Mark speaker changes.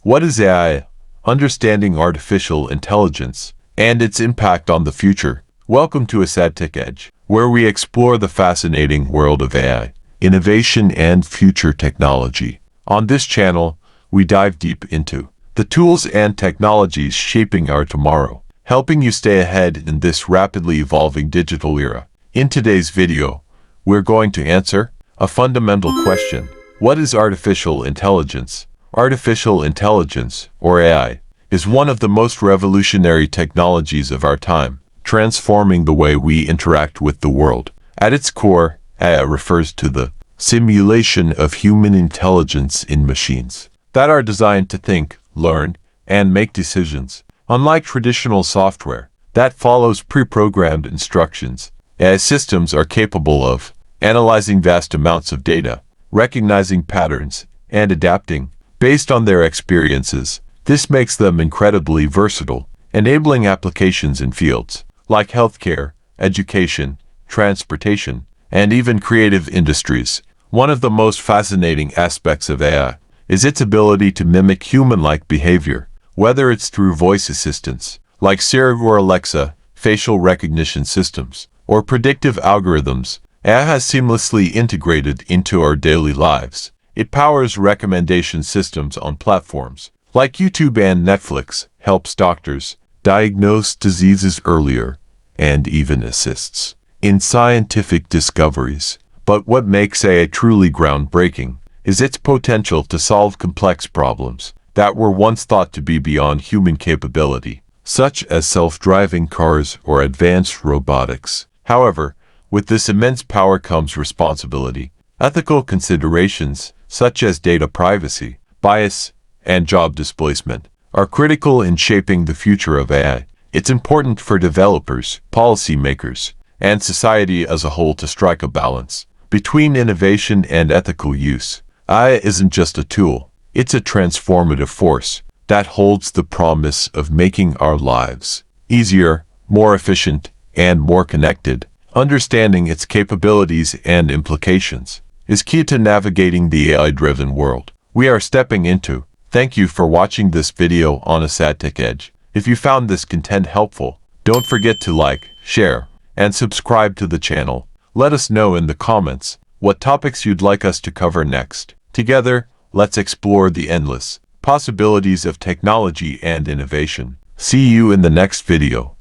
Speaker 1: What is AI? Understanding artificial intelligence and its impact on the future. Welcome to AsadTech Edge, where we explore the fascinating world of AI, innovation, and future technology. On this channel, we dive deep into the tools and technologies shaping our tomorrow, helping you stay ahead in this rapidly evolving digital era. In today's video, we're going to answer a fundamental question. What is artificial intelligence? Artificial intelligence, or AI, is one of the most revolutionary technologies of our time, transforming the way we interact with the world. At its core, AI refers to the simulation of human intelligence in machines that are designed to think, learn, and make decisions. Unlike traditional software that follows pre-programmed instructions, AI systems are capable of analyzing vast amounts of data, recognizing patterns, and adapting based on their experiences. This makes them incredibly versatile, enabling applications in fields like healthcare, education, transportation, and even creative industries. One of the most fascinating aspects of AI is its ability to mimic human-like behavior, whether it's through voice assistants like Siri or Alexa, facial recognition systems, or predictive algorithms. AI has seamlessly integrated into our daily lives. It powers recommendation systems on platforms like YouTube and Netflix, helps doctors diagnose diseases earlier, and even assists in scientific discoveries. But what makes AI truly groundbreaking is its potential to solve complex problems that were once thought to be beyond human capability, such as self-driving cars or advanced robotics. However, with this immense power comes responsibility. Ethical considerations, such as data privacy, bias, and job displacement, are critical in shaping the future of AI. It's important for developers, policymakers, and society as a whole to strike a balance between innovation and ethical use. AI isn't just a tool, it's a transformative force that holds the promise of making our lives easier, more efficient, and more connected. Understanding its capabilities and implications is key to navigating the AI-driven world we are stepping into. Thank you for watching this video on AsadTech Edge. If you found this content helpful, don't forget to like, share, and subscribe to the channel. Let us know in the comments what topics you'd like us to cover next. Together, let's explore the endless possibilities of technology and innovation. See you in the next video.